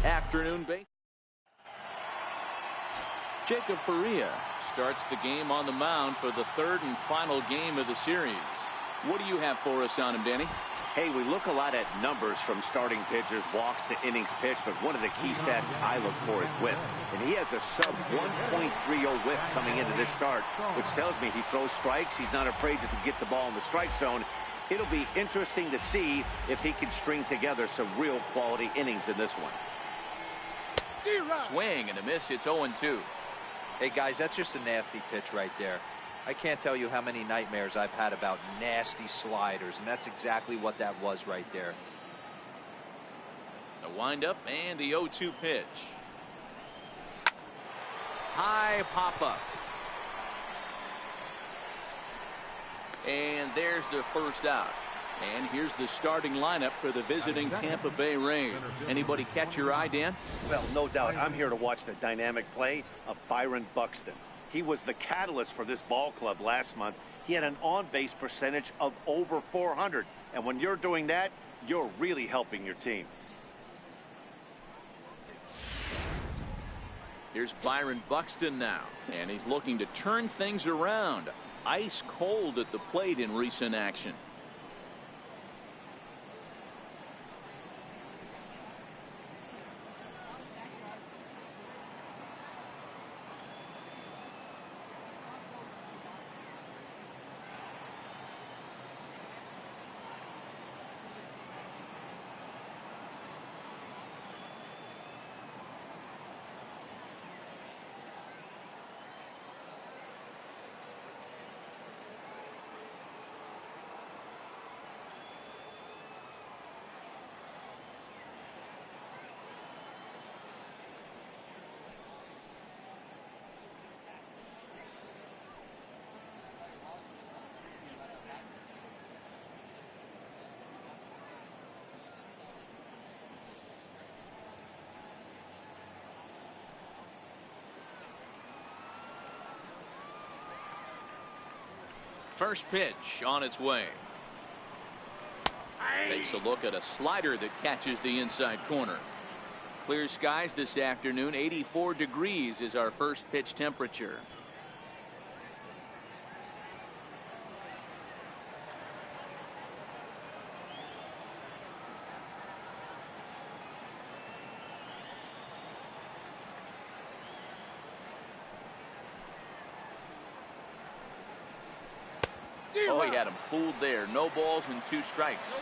afternoon base. Jacob Faria starts the game on the mound for the third and final game of the series. What do you have for us on him, Danny? Hey, we look a lot at numbers from starting pitchers, walks to innings pitched, but one of the key stats I look for is whip. And he has a sub 1.30 whip coming into this start, which tells me he throws strikes. He's not afraid to get the ball in the strike zone. It'll be interesting to see if he can string together some real quality innings in this one. Swing and a miss. It's 0-2. Hey, guys, that's just a nasty pitch right there. I can't tell you how many nightmares I've had about nasty sliders, and that's exactly what that was right there. The windup and the 0-2 pitch. High pop-up. And there's the first out. And here's the starting lineup for the visiting Tampa Bay Rays. Anybody catch your eye, Dan? Well, no doubt. I'm here to watch the dynamic play of Byron Buxton. He was the catalyst for this ball club last month. He had an on-base percentage of over 400. And when you're doing that, you're really helping your team. Here's Byron Buxton now. And he's looking to turn things around. Ice cold at the plate in recent action. First pitch on its way. Takes a look at a slider that catches the inside corner. Clear skies this afternoon. 84 degrees is our first pitch temperature. Oh, he had him fooled there. No balls and 2 strikes.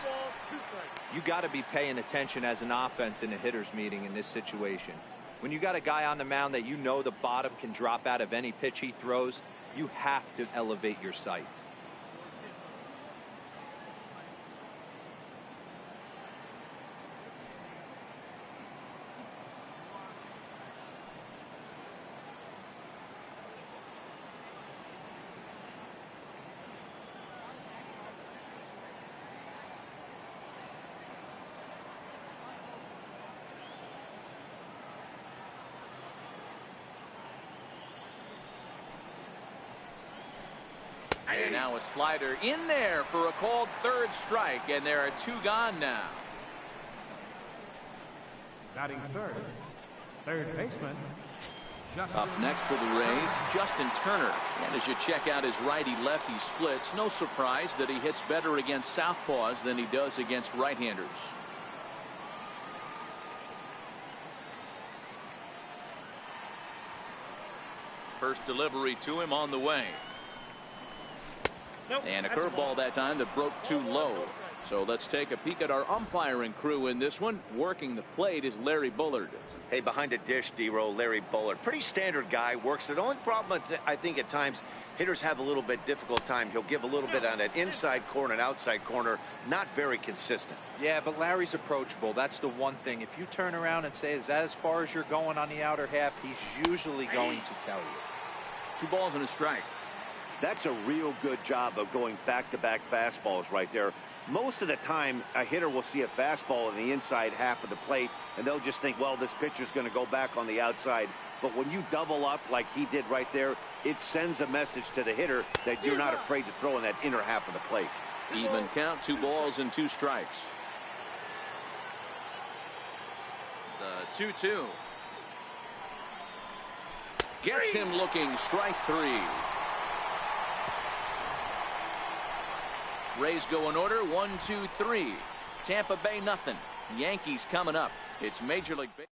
You got to be paying attention as an offense in a hitter's meeting in this situation. When you got a guy on the mound that you know the bottom can drop out of any pitch he throws, you have to elevate your sights. And now a slider in there for a called third strike, and there are 2 gone now. Batting third baseman. Up next for the Rays, Justin Turner. And as you check out his righty-lefty splits, no surprise that he hits better against southpaws than he does against right-handers. First delivery to him on the way. And a curveball that time that broke too low. So let's take a peek at our umpiring crew in this one. Working the plate is Larry Bullard. Hey, behind the dish, D-Row, Larry Bullard. Pretty standard guy. Works it. The only problem, I think, at times, hitters have a little bit difficult time. He'll give a little bit on that inside corner and outside corner. Not very consistent. Yeah, but Larry's approachable. That's the one thing. If you turn around and say, is that as far as you're going on the outer half, he's usually going to tell you. 2 balls and a strike. That's a real good job of going back-to-back fastballs right there. Most of the time, a hitter will see a fastball in the inside half of the plate, and they'll just think, well, this pitcher's going to go back on the outside. But when you double up like he did right there, it sends a message to the hitter that you're not afraid to throw in that inner half of the plate. Even count, 2 balls and 2 strikes. 2-2. Gets him looking. Strike three. Rays go in order. 1-2-3. Tampa Bay nothing. Yankees coming up. It's Major League Baseball.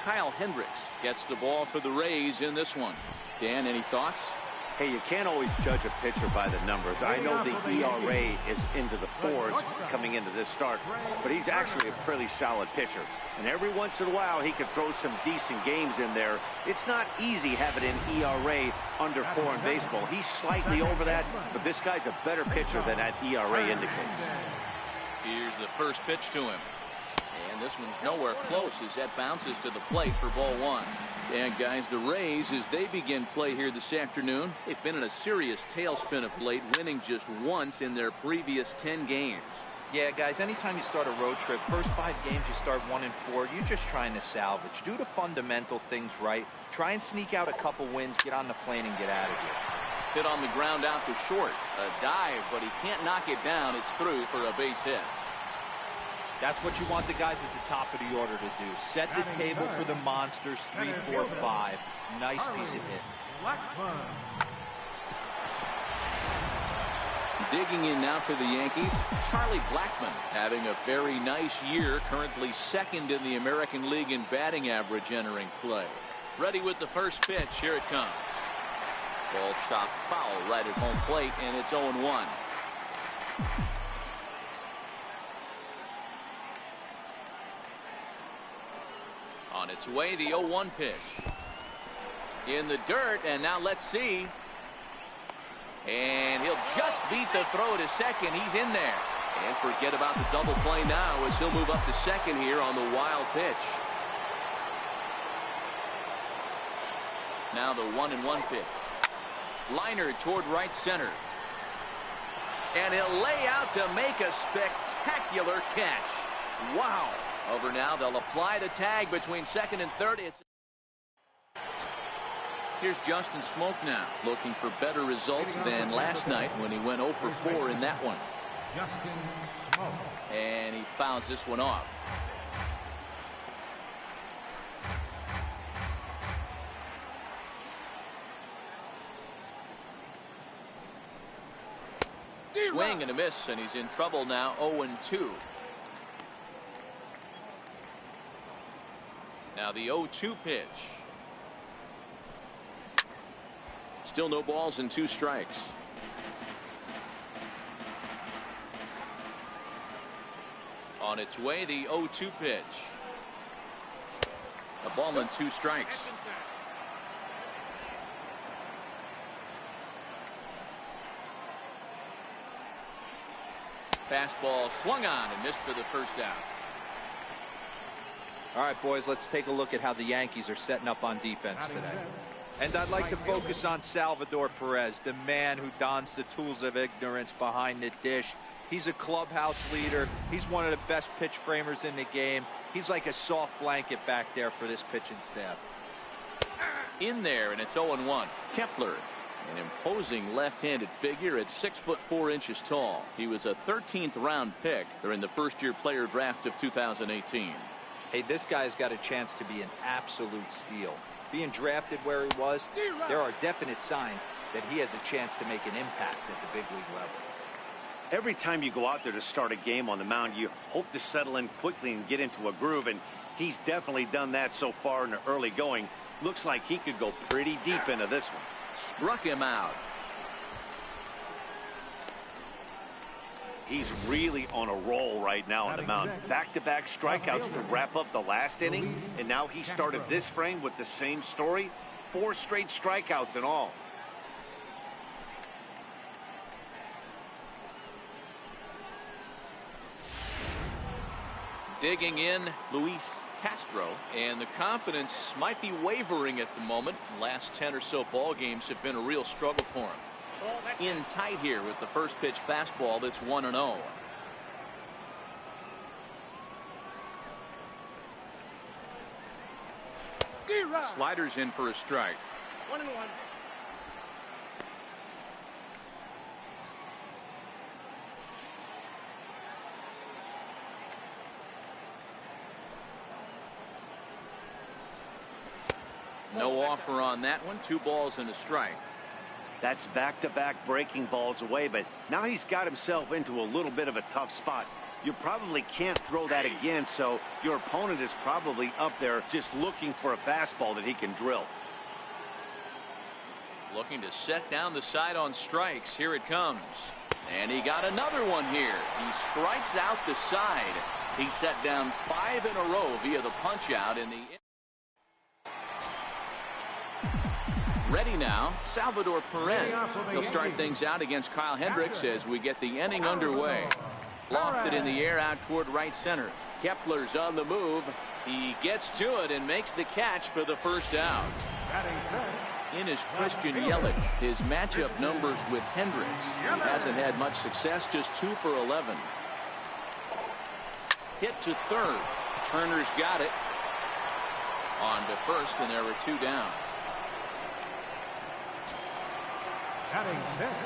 Kyle Hendricks gets the ball for the Rays in this one. Dan, any thoughts? Hey, you can't always judge a pitcher by the numbers. I know the ERA is into the 4s coming into this start, but he's actually a pretty solid pitcher. And every once in a while, he can throw some decent games in there. It's not easy having an ERA under 4 in baseball. He's slightly over that, but this guy's a better pitcher than that ERA indicates. Here's the first pitch to him. And this one's nowhere close as that bounces to the plate for ball one. And guys, the Rays, as they begin play here this afternoon, they've been in a serious tailspin of late, winning just once in their previous 10 games. Yeah, guys, anytime you start a road trip, first 5 games you start 1-4, you're just trying to salvage. Do the fundamental things right. Try and sneak out a couple wins, get on the plane, and get out of here. Hit on the ground out to short. A dive, but he can't knock it down. It's through for a base hit. That's what you want the guys at the top of the order to do. Set the table for the monsters. 3, 4, 5. Nice piece of hit. Digging in now for the Yankees, Charlie Blackmon having a very nice year, currently second in the American League in batting average entering play. Ready with the first pitch. Here it comes. Ball chopped foul right at home plate, and it's 0-1. On its way, the 0-1 pitch. In the dirt, and now let's see. And he'll just beat the throw to second. He's in there. And forget about the double play now as he'll move up to second here on the wild pitch. Now the 1-1 pitch. Liner toward right center. And he'll lay out to make a spectacular catch. Wow. Over now, they'll apply the tag between second and third. Here's Justin Smoke now, looking for better results than last night when he went 0 for 4 in that one. And he fouls this one off. Swing and a miss, and he's in trouble now. 0-2. Now the 0-2 pitch. Still no balls and 2 strikes. On its way, the 0-2 pitch. A ball and 2 strikes. Fastball swung on and missed for the first out. All right, boys, let's take a look at how the Yankees are setting up on defense today. And I'd like to focus on Salvador Perez, the man who dons the tools of ignorance behind the dish. He's a clubhouse leader. He's one of the best pitch framers in the game. He's like a soft blanket back there for this pitching staff. In there, and it's 0-1. Kepler, an imposing left-handed figure at 6'4" tall. He was a 13th round pick during the first-year player draft of 2018. Hey, this guy's got a chance to be an absolute steal. Being drafted where he was, there are definite signs that he has a chance to make an impact at the big league level. Every time you go out there to start a game on the mound, you hope to settle in quickly and get into a groove, and he's definitely done that so far in the early going. Looks like he could go pretty deep into this one. Struck him out. He's really on a roll right now on the mound. Back-to-back strikeouts to wrap up the last inning, and now he started this frame with the same story. 4 straight strikeouts in all. Digging in, Luis Castro, and the confidence might be wavering at the moment. The last 10 or so ball games have been a real struggle for him. In tight here with the first pitch fastball that's 1-0. Sliders in for a strike. 1-1. No offer on that one. 2 balls and a strike. That's back-to-back breaking balls away, but now he's got himself into a little bit of a tough spot. You probably can't throw that again, so your opponent is probably up there just looking for a fastball that he can drill. Looking to set down the side on strikes. Here it comes. And he got another one here. He strikes out the side. He set down 5 in a row via the punch out in the. Ready now, Salvador Perez. He'll start things out against Kyle Hendricks as we get the inning underway. Lofted in the air out toward right center. Kepler's on the move. He gets to it and makes the catch for the first out. In is Christian Yelich. His matchup numbers with Hendricks. He hasn't had much success, just 2 for 11. Hit to third. Turner's got it. On to first, and there are 2 down.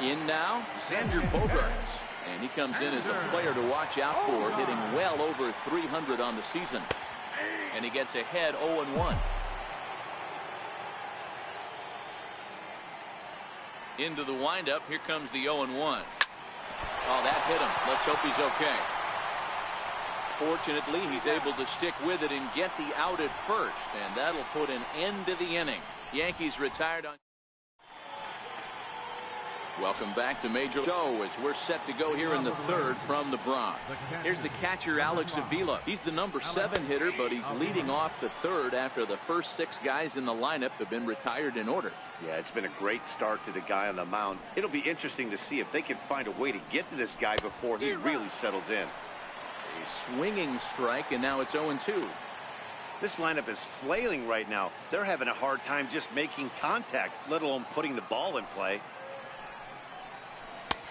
In now, Xander Bogaerts. And he comes in as a player to watch out for, hitting well over 300 on the season. And he gets ahead 0-1. Into the windup. Here comes the 0-1. Oh, that hit him. Let's hope he's okay. Fortunately, he's able to stick with it and get the out at first, and that'll put an end to the inning. Yankees retired on. Welcome back to Major League as we're set to go here in the third from the Bronx. Here's the catcher, Alex Avila. He's the number 7 hitter, but he's leading off the third after the first 6 guys in the lineup have been retired in order. Yeah, it's been a great start to the guy on the mound. It'll be interesting to see if they can find a way to get to this guy before he really settles in. A swinging strike, and now it's 0-2. This lineup is flailing right now. They're having a hard time just making contact, let alone putting the ball in play.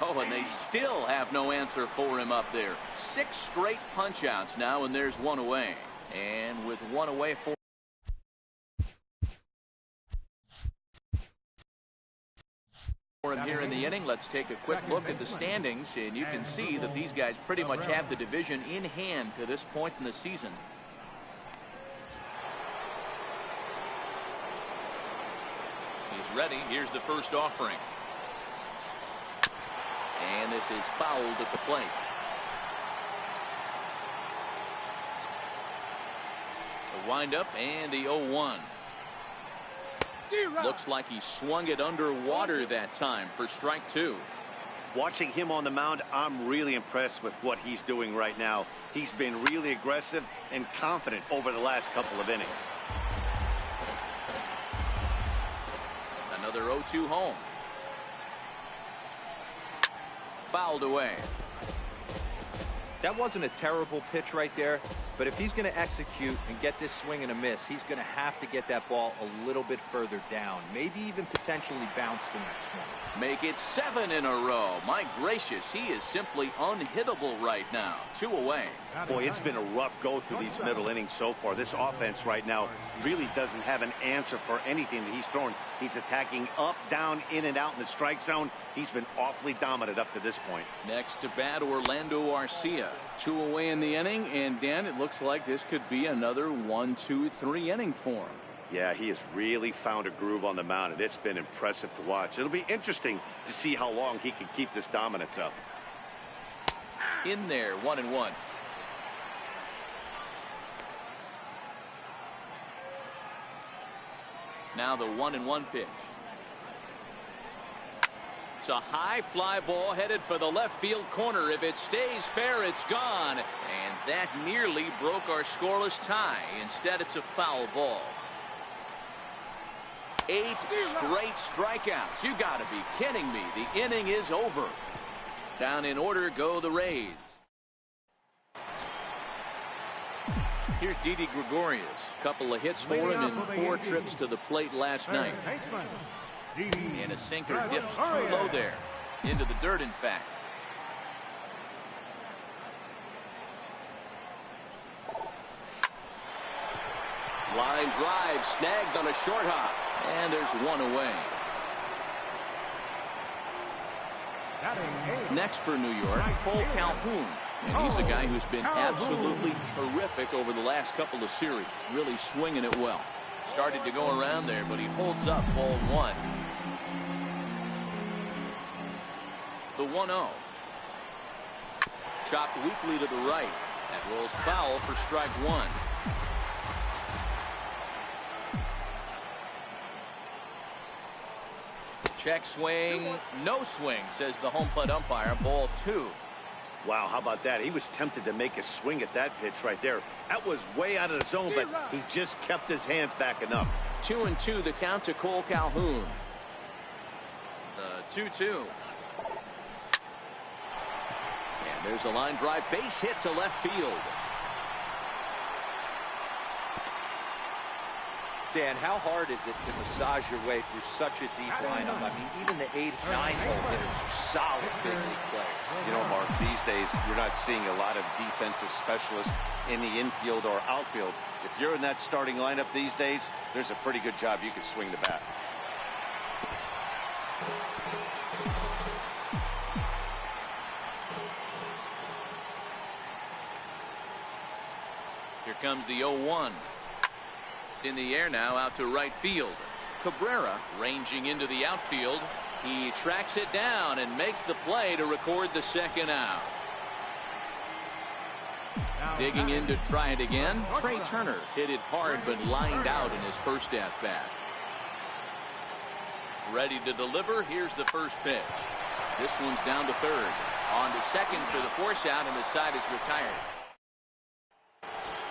Oh, and they still have no answer for him up there. 6 straight punch outs now, and there's 1 away. And with 1 away for him here in the inning, let's take a quick look at the standings, and you can see that these guys pretty much have the division in hand to this point in the season. He's ready. Here's the first offering. And this is fouled at the plate. The windup and the 0-1. Looks like he swung it underwater that time for strike 2. Watching him on the mound, I'm really impressed with what he's doing right now. He's been really aggressive and confident over the last couple of innings. Another 0-2 home. Fouled away. That wasn't a terrible pitch right there, but if he's going to execute and get this swing and a miss, he's going to have to get that ball a little bit further down, maybe even potentially bounce the next one. Make it 7 in a row. My gracious, he is simply unhittable right now. 2 away. Boy, it's been a rough go through these middle innings so far. This offense right now really doesn't have an answer for anything that he's thrown. He's attacking up, down, in and out in the strike zone. He's been awfully dominant up to this point. Next to bat, Orlando Arcia. 2 away in the inning, and Dan, it looks like this could be another 1-2-3 inning for him. Yeah, he has really found a groove on the mound, and it's been impressive to watch. It'll be interesting to see how long he can keep this dominance up. In there, 1-1. Now the 1-1 pitch. It's a high fly ball headed for the left field corner. If it stays fair, it's gone. And that nearly broke our scoreless tie. Instead, it's a foul ball. 8 straight strikeouts. You got to be kidding me. The inning is over. Down in order go the Rays. Here's Didi Gregorius. Couple of hits for him in 4 trips to the plate last night. And a sinker dips too low there. Into the dirt, in fact. Line drive snagged on a short hop. And there's 1 away. Next for New York, Cole Calhoun. And he's a guy who's been absolutely terrific over the last couple of series. Really swinging it well. Started to go around there, but he holds up ball one. The 1-0. Chopped weakly to the right. That rolls foul for strike one. Check swing, no swing, says the home plate umpire. Ball two. Wow, how about that? He was tempted to make a swing at that pitch right there. That was way out of the zone, but he just kept his hands back enough. 2-2 the count to Cole Calhoun. The 2-2. And there's a line drive, base hit to left field. Dan, how hard is it to massage your way through such a deep lineup? I mean, even the 8, 9 hole hitters are solid big league players. You know, Mark, these days you're not seeing a lot of defensive specialists in the infield or outfield. If you're in that starting lineup these days, there's a pretty good job you can swing the bat. Here comes the 0-1. In the air now, out to right field. Cabrera ranging into the outfield. He tracks it down and makes the play to record the second out. Digging in to try it again. Trey Turner hit it hard but lined out in his first at bat. Ready to deliver. Here's the first pitch. This one's down to third. On to second for the force out, and the side is retired.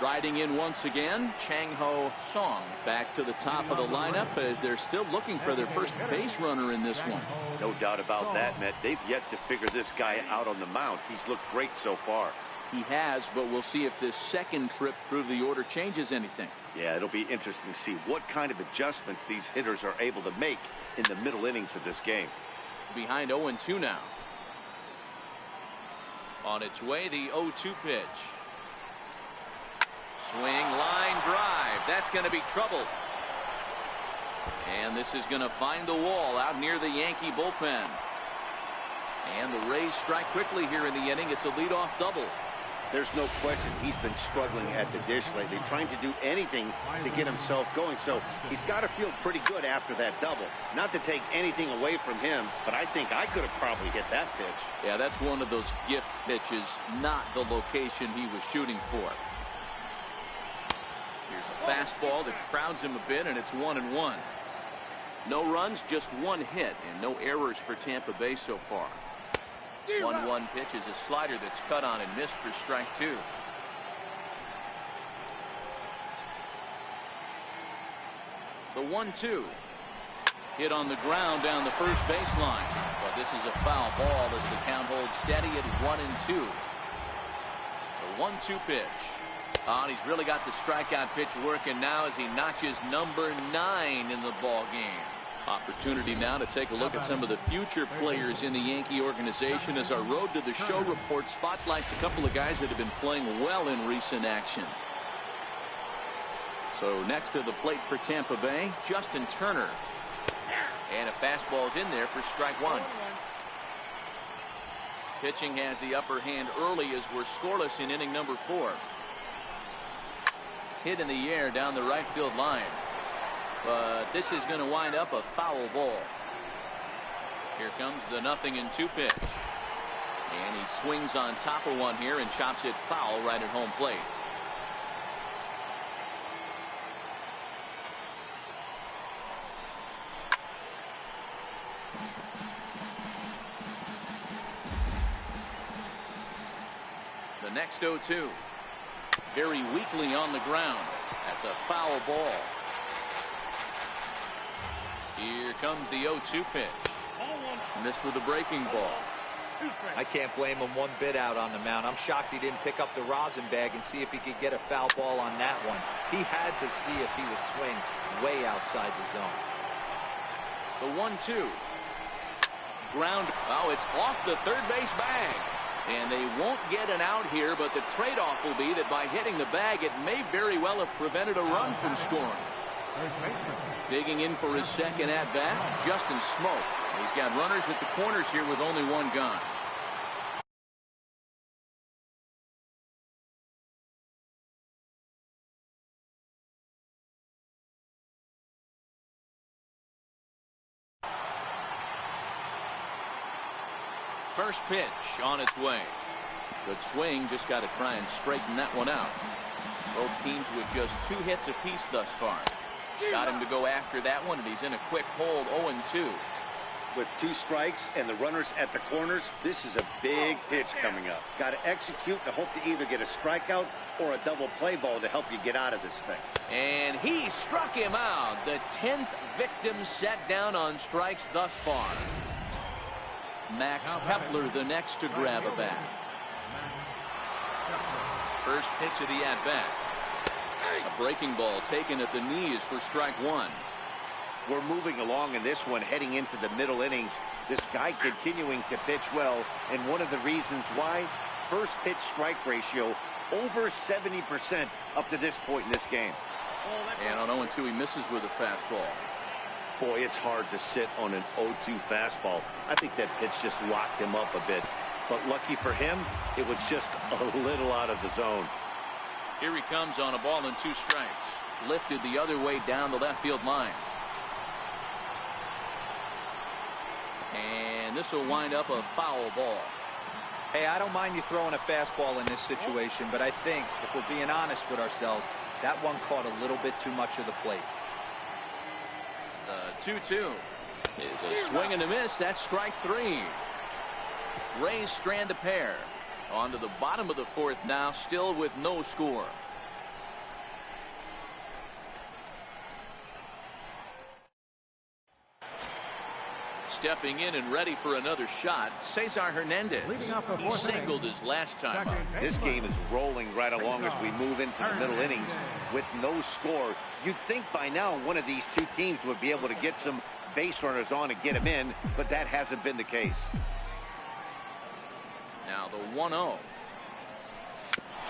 Riding in once again, Chang-Ho Song back to the top of the lineup as they're still looking for their first base runner in this one. No doubt about that, Matt. They've yet to figure this guy out on the mound. He's looked great so far. He has, but we'll see if this second trip through the order changes anything. Yeah, it'll be interesting to see what kind of adjustments these hitters are able to make in the middle innings of this game. Behind 0-2 now. On its way, the 0-2 pitch. Swing, line drive. That's going to be trouble. And this is going to find the wall out near the Yankee bullpen. And the Rays strike quickly here in the inning. It's a leadoff double. There's no question he's been struggling at the dish lately, trying to do anything to get himself going. So he's got to feel pretty good after that double. Not to take anything away from him, but I think I could have probably hit that pitch. Yeah, that's one of those gift pitches, not the location he was shooting for. Here's a fastball that crowds him a bit, and it's 1-1. No runs, just one hit, and no errors for Tampa Bay so far. 1-1 pitch is a slider that's cut on and missed for strike two. The 1-2. Hit on the ground down the first baseline. But this is a foul ball as the count holds steady at 1-2. The 1-2 pitch. And he's really got the strikeout pitch working now as he notches number 9 in the ball game. Opportunity now to take a look at some of the future players in the Yankee organization as our Road to the Show report spotlights a couple of guys that have been playing well in recent action. So next to the plate for Tampa Bay, Justin Turner. And a fastball's in there for strike one. Pitching has the upper hand early as we're scoreless in inning number 4. Hit in the air down the right field line. But this is going to wind up a foul ball. Here comes the 0-2 pitch. And he swings on top of one here and chops it foul right at home plate. The next 0-2. Very weakly on the ground. That's a foul ball. Here comes the 0-2 pitch. Missed with a breaking ball. I can't blame him one bit out on the mound. I'm shocked he didn't pick up the rosin bag and see if he could get a foul ball on that one. He had to see if he would swing way outside the zone. The 1-2. Ground. Oh, it's off the third base bag. And they won't get an out here, but the trade-off will be that by hitting the bag, it may very well have prevented a run from scoring. Digging in for his second at-bat, Justin Smoak. He's got runners at the corners here with only one gone. First pitch on its way. Good swing, just got to try and straighten that one out. Both teams with just 2 hits apiece thus far. Got him to go after that one, and he's in a quick hold, 0-2. With 2 strikes and the runners at the corners, this is a big pitch coming up. Got to execute to hope to either get a strikeout or a double play ball to help you get out of this thing. And he struck him out. The 10th victim set down on strikes thus far. Max Kepler the next to grab a bat. First pitch of the at-bat. A breaking ball taken at the knees for strike 1. We're moving along in this one, heading into the middle innings. This guy continuing to pitch well, and one of the reasons why, first pitch strike ratio over 70% up to this point in this game. And on 0-2, he misses with a fastball. Boy, it's hard to sit on an 0-2 fastball. I think that pitch just locked him up a bit. But lucky for him, it was just a little out of the zone. Here he comes on a ball and 2 strikes. Lifted the other way down the left field line. And this will wind up a foul ball. Hey, I don't mind you throwing a fastball in this situation, but I think, if we're being honest with ourselves, that one caught a little bit too much of the plate. The 2-2 is a swing and a miss. That's strike 3. Rays strand a pair. On to the bottom of the 4th now, still with no score. Stepping in and ready for another shot, Cesar Hernandez. He singled his last time up. This game is rolling right along as we move into the middle innings with no score. You'd think by now one of these 2 teams would be able to get some base runners on and get them in, but that hasn't been the case. Now the 1-0.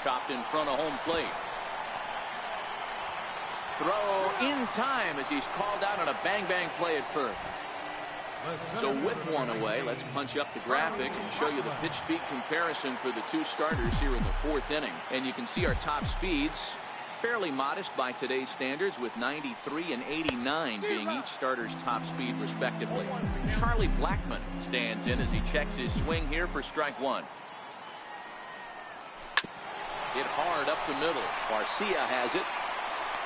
Chopped in front of home plate. Throw in time as he's called out on a bang-bang play at first. So with 1 away, let's punch up the graphic and show you the pitch speed comparison for the 2 starters here in the 4th inning. And you can see our top speeds, fairly modest by today's standards, with 93 and 89 being each starter's top speed respectively. Charlie Blackmon stands in as he checks his swing here for strike 1. Hit hard up the middle. Garcia has it.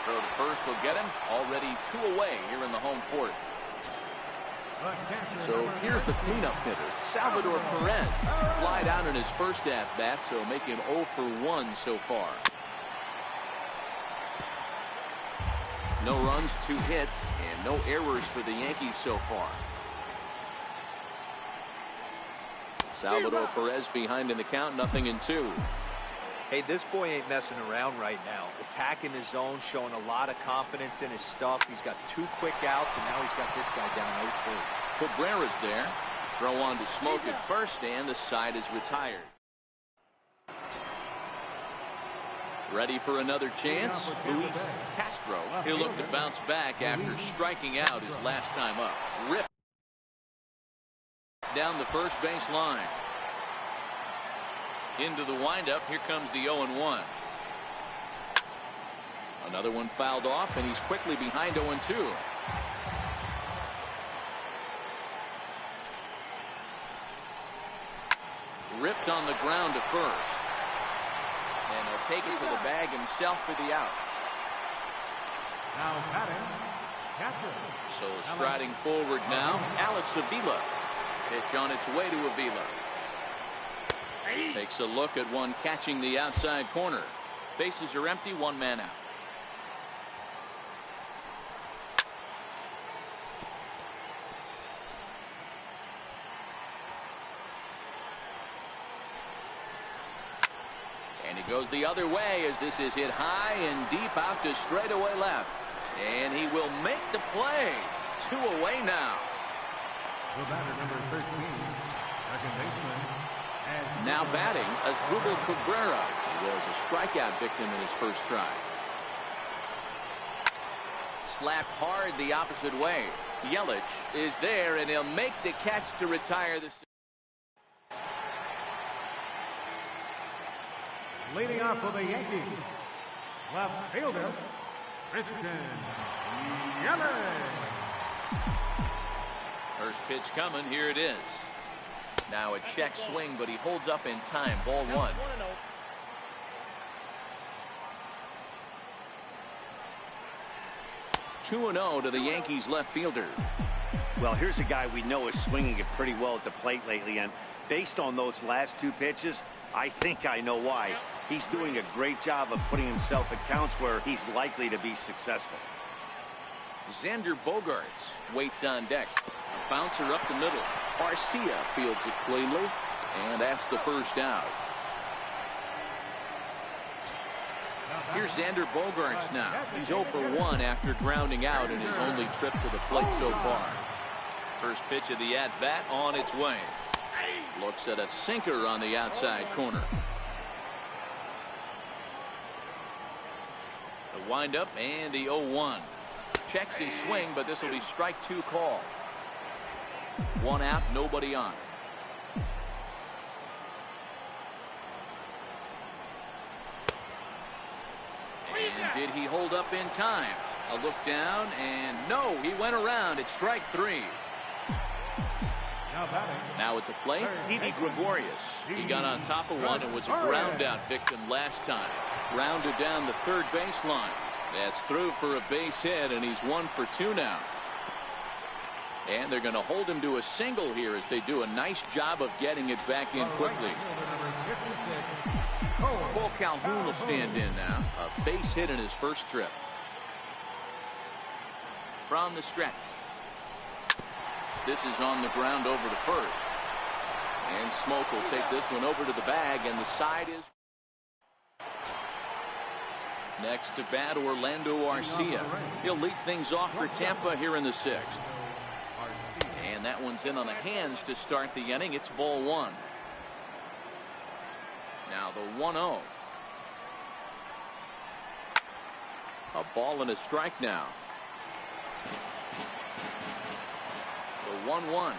Throw to first will get him. Already 2 away here in the home 4th. So here's the cleanup hitter, Salvador Perez. Flied out in his first at-bat, so making 0 for 1 so far. No runs, 2 hits, and no errors for the Yankees so far. Salvador Perez behind in the count, 0-2. Hey, this boy ain't messing around right now. Attacking his zone, showing a lot of confidence in his stuff. He's got 2 quick outs, and now he's got this guy down 0-2. Cabrera's there. Throw on to Smoke at first, and the side is retired. Ready for another chance? Luis Castro. He'll look to bounce back after striking out his last time up. Rip down the first base line. Into the windup. Here comes the 0-1. Another one fouled off, and he's quickly behind 0-2. Ripped on the ground to first. And he'll take it to the bag himself for the out. Now batting, catcher. So striding forward now, Alex Avila. Pitch on its way to Avila. Takes a look at one catching the outside corner. Bases are empty, 1 man out. And he goes the other way as this is hit high and deep out to straightaway left. And he will make the play. 2 away now. The batter, number 13, second baseman. Now batting, Asdrubal Cabrera. He was a strikeout victim in his first try. Slapped hard the opposite way. Yelich is there, and he'll make the catch to retire the. Leading off for the Yankees, left fielder, Christian Yelich. First pitch coming. Here it is. Now a check swing, but he holds up in time. Ball one. 2-0 to the Yankees left fielder. Well, here's a guy we know is swinging it pretty well at the plate lately, and based on those last two pitches, I think I know why. He's doing a great job of putting himself at counts where he's likely to be successful. Xander Bogaerts waits on deck. A bouncer up the middle. Garcia fields it cleanly, and that's the first out. Here's Xander Bogaerts now. He's 0 for 1 after grounding out in his only trip to the plate so far. First pitch of the at-bat on its way. Looks at a sinker on the outside corner. The windup and the 0-1. Checks his swing, but this will be strike two call. One out, nobody on. And did he hold up in time? A look down, and no, he went around. It's strike three. Now at the plate, Didi Gregorius. He got on top of one and was a ground out victim last time. Grounded down the third baseline. That's through for a base hit, and he's 1 for 2 now. And they're going to hold him to a single here as they do a nice job of getting it back in quickly. Paul Calhoun will stand in now. A base hit in his first trip. From the stretch. This is on the ground over to first. And Smoke will take this one over to the bag, and the side is. Next to bat, Orlando Garcia. He'll lead things off for Tampa here in the 6th. And that one's in on the hands to start the inning. It's ball one. Now the 1-0. A ball and a strike now. The 1-1.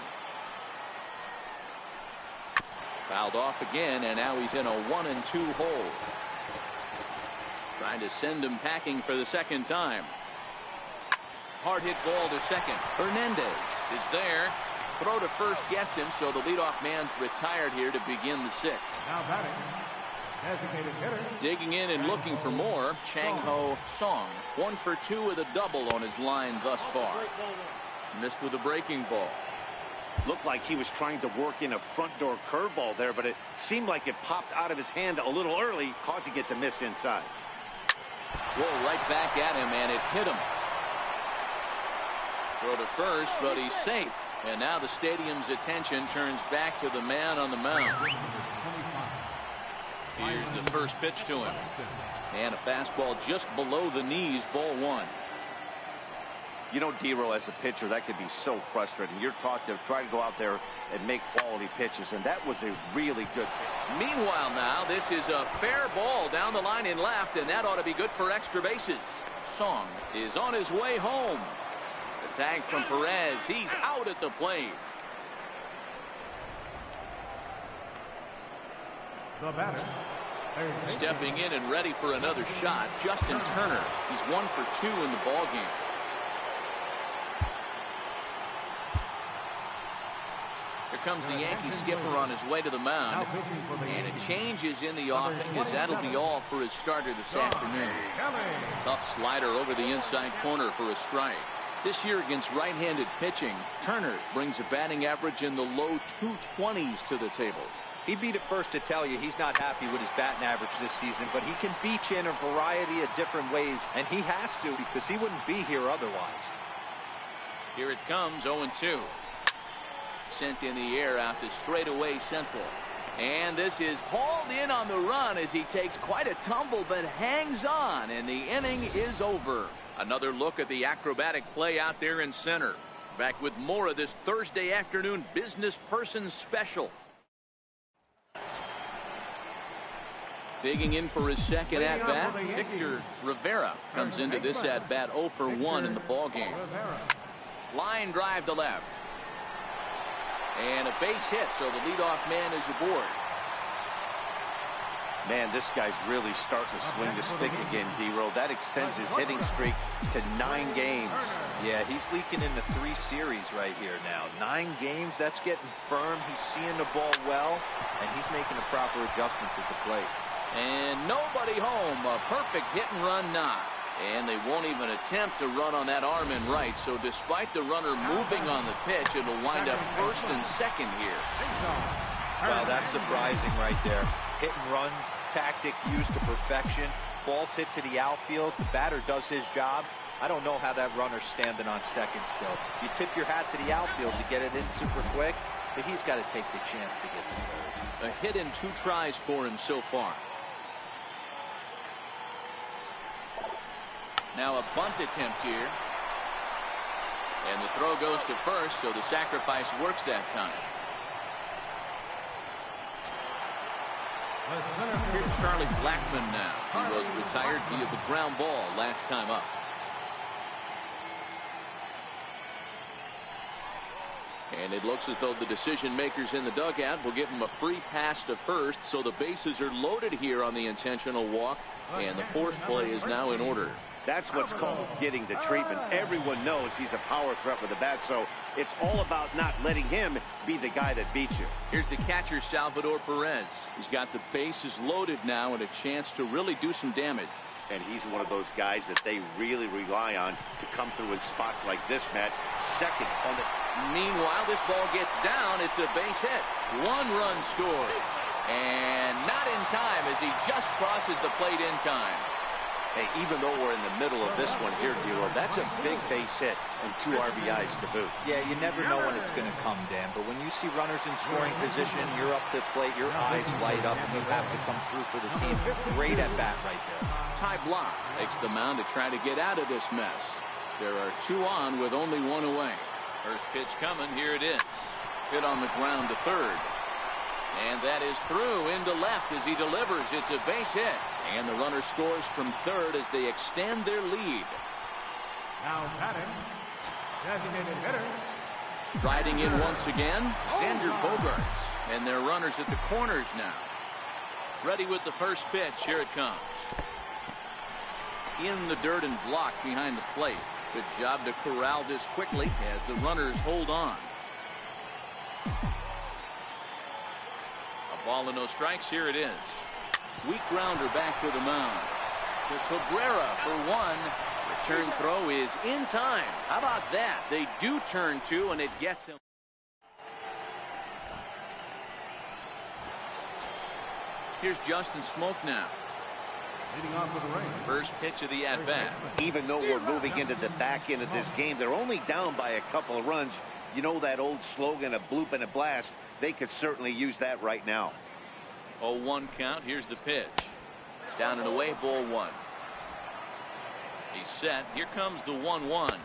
Fouled off again, and now he's in a 1-2 hole. Trying to send him packing for the second time. Hard hit ball to second. Hernandez is there. Throw to first gets him, so the leadoff man's retired here to begin the 6th. Now batting, designated hitter. Digging in and looking for more, Chang-Ho Song. 1 for 2 with a double on his line thus far. Missed with a breaking ball. Looked like he was trying to work in a front door curveball there, but it seemed like it popped out of his hand a little early, causing it to miss inside. Roll right back at him, and it hit him. Throw to first, but he's safe. And now the stadium's attention turns back to the man on the mound. Here's the first pitch to him. And a fastball just below the knees, ball one. You know, D-Roll, as a pitcher, that could be so frustrating. You're taught to try to go out there and make quality pitches, and that was a really good pitch. Meanwhile now, this is a fair ball down the line in left, and that ought to be good for extra bases. Song is on his way home. The tag from Perez. He's out at the plate. The batter. Stepping in and ready for another shot, Justin Turner. He's 1 for 2 in the ballgame. Here comes the Yankee skipper on his way to the mound. And a change is in the offing, as that'll be all for his starter this afternoon. Tough slider over the inside corner for a strike. This year against right-handed pitching, Turner brings a batting average in the low 220s to the table. He'd be the first to tell you he's not happy with his batting average this season, but he can beat you in a variety of different ways, and he has to because he wouldn't be here otherwise. Here it comes, 0-2. Sent in the air out to straightaway central. And this is hauled in on the run as he takes quite a tumble but hangs on, and the inning is over. Another look at the acrobatic play out there in center. Back with more of this Thursday afternoon business person special. Digging in for his second at-bat, Victor Rivera comes into this at-bat 0 for 1 in the ballgame. Line drive to left. And a base hit, so the leadoff man is aboard. Man, this guy's really starting to swing the stick again, D-Roll. That extends his hitting streak to 9 games. Yeah, he's leaking into 3 series right here now. 9 games, that's getting firm. He's seeing the ball well, and he's making the proper adjustments at the plate. And nobody home. A perfect hit and run knock. And they won't even attempt to run on that arm in right. So despite the runner moving on the pitch, it'll wind up first and second here. Well, that's surprising right there. Hit and run tactic used to perfection. Balls hit to the outfield. The batter does his job. I don't know how that runner's standing on second still. You tip your hat to the outfield to get it in super quick, but he's got to take the chance to get to third. A hit and 2 tries for him so far. Now a bunt attempt here. And the throw goes to first, so the sacrifice works that time. Here's Charlie Blackmon now. He was retired via the ground ball last time up. And it looks as though the decision makers in the dugout will give him a free pass to first, so the bases are loaded here on the intentional walk, and the force play is now in order. That's what's called getting the treatment. Everyone knows he's a power threat with the bat, so it's all about not letting him be the guy that beats you. Here's the catcher, Salvador Perez. He's got the bases loaded now and a chance to really do some damage. And he's one of those guys that they really rely on to come through in spots like this, Matt. Second on the... Meanwhile, this ball gets down. It's a base hit. 1 run scored. And not in time as he just crosses the plate in time. Hey, even though we're in the middle of this one here, D'Lo, that's a big base hit and 2 RBIs to boot. Yeah, you never know when it's going to come, Dan, but when you see runners in scoring position, you're up to the plate, your eyes light up, and you have to come through for the team. Great at bat right there. Ty Blach takes the mound to try to get out of this mess. There are 2 on with only 1 away. First pitch coming. Here it is. Hit on the ground to third. And that is through into left as he delivers. It's a base hit. And the runner scores from third as they extend their lead. Now batting, designated hitter. Riding in once again, Xander Bogaerts. And their runners at the corners now. Ready with the first pitch. Here it comes. In the dirt and blocked behind the plate. Good job to corral this quickly as the runners hold on. Ball and no strikes. Here it is. Weak grounder back to the mound. To Cabrera for 1. Return throw is in time. How about that? They do turn 2 and it gets him. Here's Justin Smoke now. Leading off with the rain. First pitch of the at-bat. Even though we're moving into the back end of this game, they're only down by a couple of runs. You know that old slogan, a bloop and a blast. They could certainly use that right now. 0-1 count. Here's the pitch. Down and away, ball 1. He's set. Here comes the 1-1.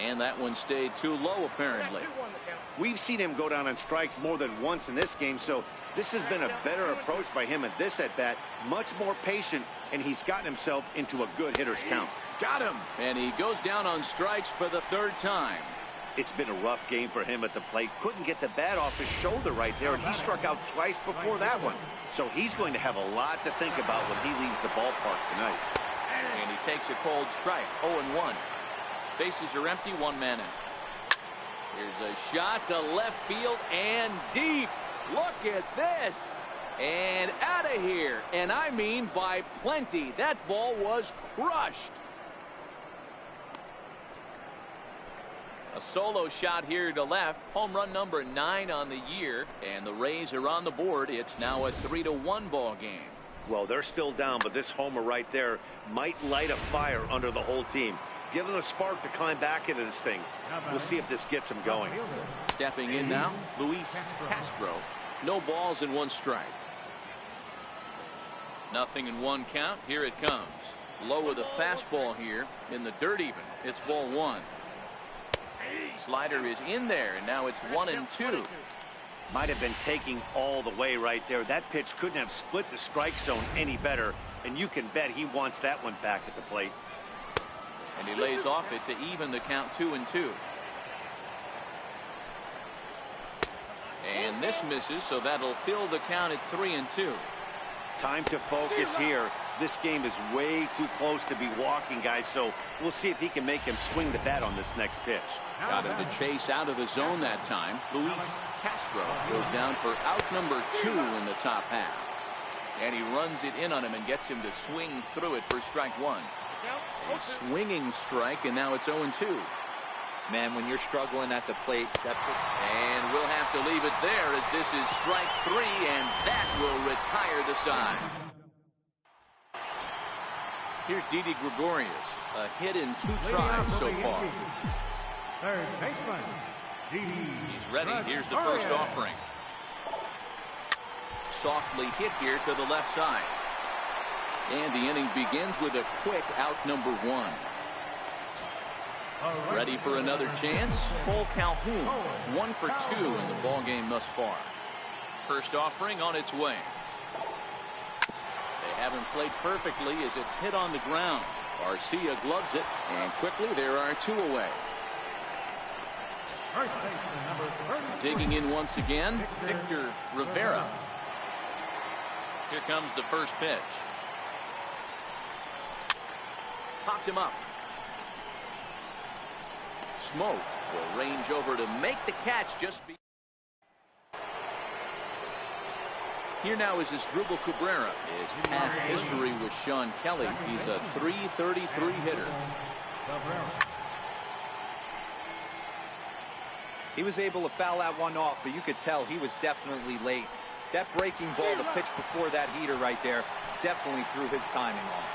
And that one stayed too low, apparently. We've seen him go down on strikes more than once in this game, so this has been a better approach by him at this at-bat. Much more patient, and he's gotten himself into a good hitter's count. Got him. And he goes down on strikes for the 3rd time. It's been a rough game for him at the plate. Couldn't get the bat off his shoulder right there, and he struck out twice before that one. So he's going to have a lot to think about when he leaves the ballpark tonight. And he takes a cold strike. 0-1. Bases are empty. 1 man out. Here's a shot to left field and deep. Look at this. And out of here. And I mean by plenty. That ball was crushed. A solo shot here to left. Home run number 9 on the year. And the Rays are on the board. It's now a 3-1 ball game. Well, they're still down, but this homer right there might light a fire under the whole team. Give them a spark to climb back into this thing. We'll see if this gets them going. Stepping in now, Luis Castro. No balls and 1 strike. Nothing in 1 count. Here it comes. Low with a fastball here in the dirt even. It's ball 1. Slider is in there, and now it's 1-2. Might have been taking all the way right there. That pitch couldn't have split the strike zone any better, and you can bet he wants that one back at the plate. And he lays off it to even the count 2-2. And this misses, so that'll fill the count at 3-2. Time to focus here. This game is way too close to be walking, guys, so we'll see if he can make him swing the bat on this next pitch. Got him to chase out of the zone that time. Luis Castro goes down for out number 2 in the top half. And he runs it in on him and gets him to swing through it for strike 1. A swinging strike, and now it's 0-2. Man, when you're struggling at the plate, and we'll have to leave it there as this is strike 3, and that will retire the side. Here's Didi Gregorius, a hit in 2 tries so far. Third baseman, Didi. He's ready. Here's the first offering. Softly hit here to the left side. And the inning begins with a quick out number 1. Ready for another chance? Cole Calhoun, 1 for 2 in the ball game thus far. First offering on its way. They haven't played perfectly as it's hit on the ground. Garcia gloves it, and quickly there are 2 away. First baseman, number 33. Digging in once again, Victor Rivera. Here comes the first pitch. Popped him up. Smoke will range over to make the catch Here now is Asdrubal Cabrera. His past history with Sean Kelly. He's a .333 hitter. he was able to foul that one off, but you could tell he was definitely late. That breaking ball, the pitch before that heater right there, definitely threw his timing off.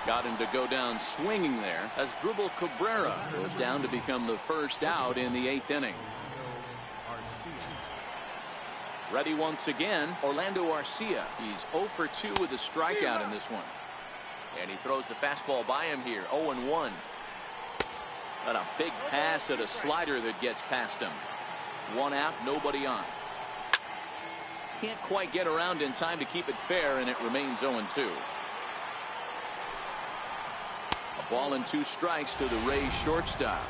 Got him to go down swinging there as Asdrubal Cabrera goes down to become the first out in the 8th inning. Ready once again, Orlando Arcia. He's 0 for 2 with a strikeout in this one. And he throws the fastball by him here, 0-1. Got a big pass at a slider that gets past him. 1 out, nobody on. Can't quite get around in time to keep it fair, and it remains 0-2. A ball and 2 strikes to the Rays shortstop.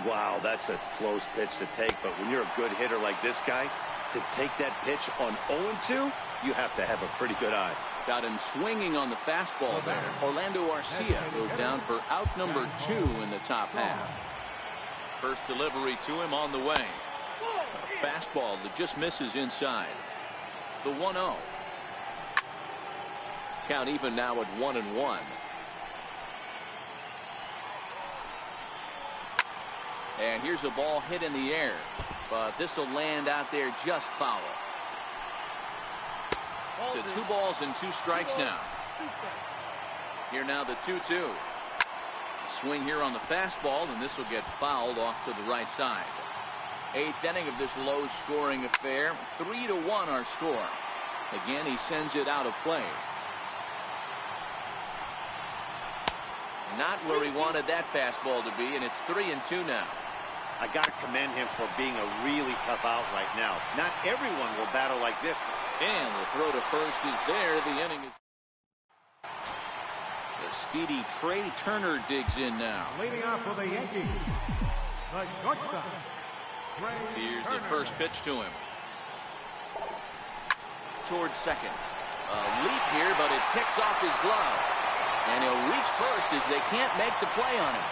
Wow, that's a close pitch to take, but when you're a good hitter like this guy, to take that pitch on 0-2, you have to have a pretty good eye. Got him swinging on the fastball there. Orlando Arcia goes down for out number 2 in the top half. First delivery to him on the way. A fastball that just misses inside. The 1-0. Count even now at 1-1. And here's a ball hit in the air, but this will land out there just foul. To 2 balls and 2 strikes now. Here now the 2-2. Swing here on the fastball, and this will get fouled off to the right side. 8th inning of this low-scoring affair. 3-1 our score. Again, he sends it out of play. Not where he wanted that fastball to be, and it's 3-2 now. I got to commend him for being a really tough out right now. Not everyone will battle like this. And the throw to first is there. The inning is. The speedy Trey Turner digs in now. Leading off for the Yankees, the shortstop. Here's the first pitch to him. Towards second. A leap here, but it ticks off his glove. And he'll reach first as they can't make the play on him.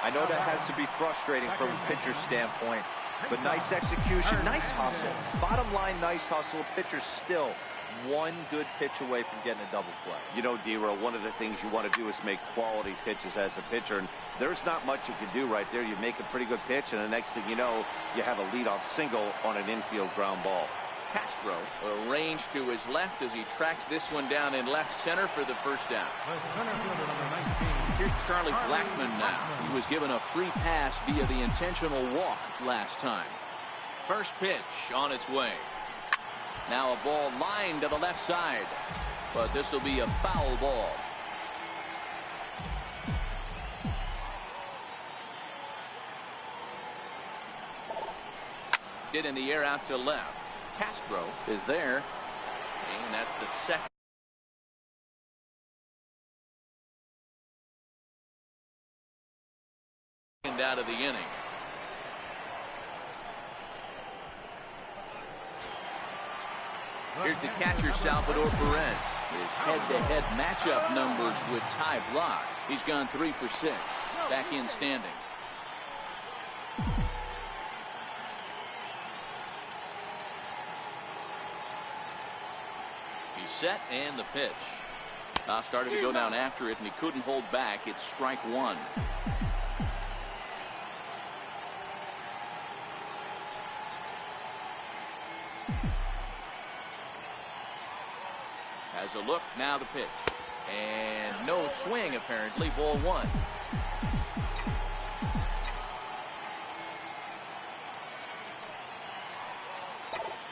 I know that has to be frustrating from a pitcher's standpoint, but nice execution, nice hustle. Bottom line, nice hustle. Pitcher's still 1 good pitch away from getting a double play. You know, D-Roll, one of the things you want to do is make quality pitches as a pitcher, and there's not much you can do right there. You make a pretty good pitch, and the next thing you know, you have a leadoff single on an infield ground ball. Castro arranged to his left as he tracks this one down in left center for the first out. Here's Charlie Blackmon now. He was given a free pass via the intentional walk last time. First pitch on its way. Now a ball lined to the left side, but this will be a foul ball. Hit in the air out to left. Castro is there, and that's the second. Out of the inning. Here's the catcher, Salvador Perez. His head-to-head matchup numbers with Ty Blach. He's gone 3 for 6. Back in standing. He's set, and the pitch. Started to go down after it, and he couldn't hold back. It's strike 1. Has a look, now the pitch. And no swing, apparently, ball 1.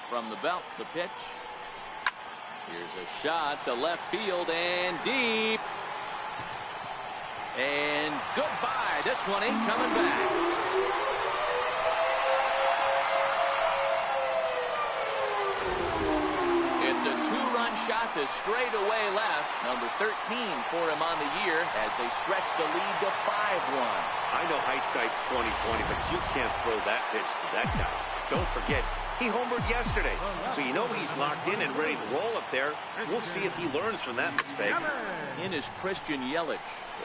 From the belt, the pitch. Here's a shot to left field and deep. And goodbye. This one ain't coming back. It's a 2-run shot to straightaway left. Number 13 for him on the year as they stretch the lead to 5-1. I know hindsight's 20/20, but you can't throw that pitch to that guy. Don't forget, he homered yesterday, so you know he's locked in and ready to roll up there. We'll see if he learns from that mistake. In is Christian Yelich.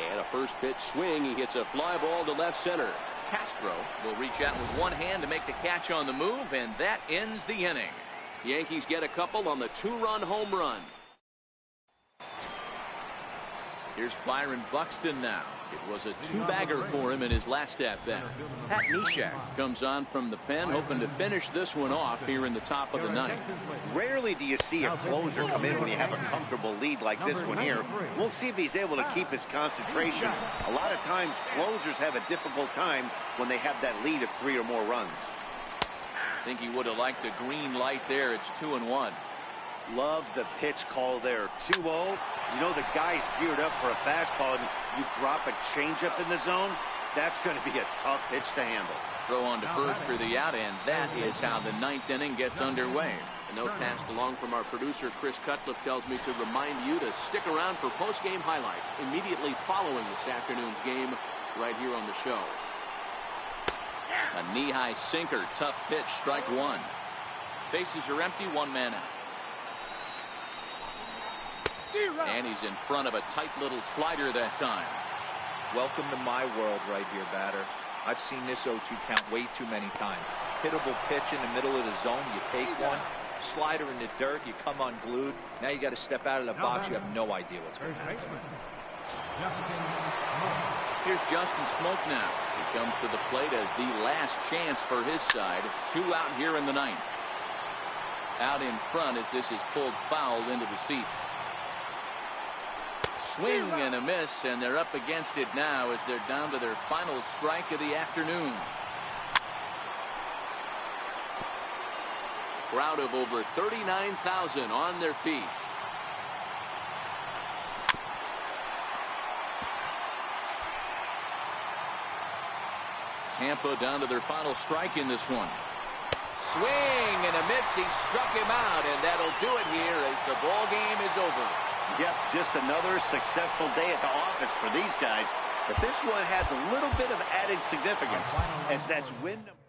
And a first pitch swing. He hits a fly ball to left center. Castro will reach out with one hand to make the catch on the move, and that ends the inning. The Yankees get a couple on the 2-run home run. Here's Byron Buxton now. It was a 2-bagger for him in his last at-bat. Pat Neshek comes on from the pen, hoping to finish this one off here in the top of the 9th. Rarely do you see a closer come in when you have a comfortable lead like this one here. We'll see if he's able to keep his concentration. A lot of times, closers have a difficult time when they have that lead of 3 or more runs. I think he would have liked the green light there. It's 2-1. Love the pitch call there. 2-0. You know the guy's geared up for a fastball, and you drop a changeup in the zone. That's going to be a tough pitch to handle. Throw on to first for the out, and that is how the 9th inning gets underway. A note passed along from our producer, Chris Cutcliffe, tells me to remind you to stick around for post-game highlights immediately following this afternoon's game right here on the show. A knee-high sinker, tough pitch, strike 1. Bases are empty, 1 man out. And he's in front of a tight little slider that time. Welcome to my world right here, batter. I've seen this 0-2 count way too many times. Hittable pitch in the middle of the zone, you take one. Slider in the dirt, you come unglued. Now you got to step out of the box. You have no idea what's going on. Here's Justin Smoke now. He comes to the plate as the last chance for his side. 2 out here in the 9th. Out in front as this is pulled foul into the seats. Swing and a miss, and they're up against it now as they're down to their final strike of the afternoon. Crowd of over 39,000 on their feet. Tampa down to their final strike in this one. Swing and a miss. He struck him out, and that'll do it here as the ball game is over. Yep, just another successful day at the office for these guys. But this one has a little bit of added significance as that's win number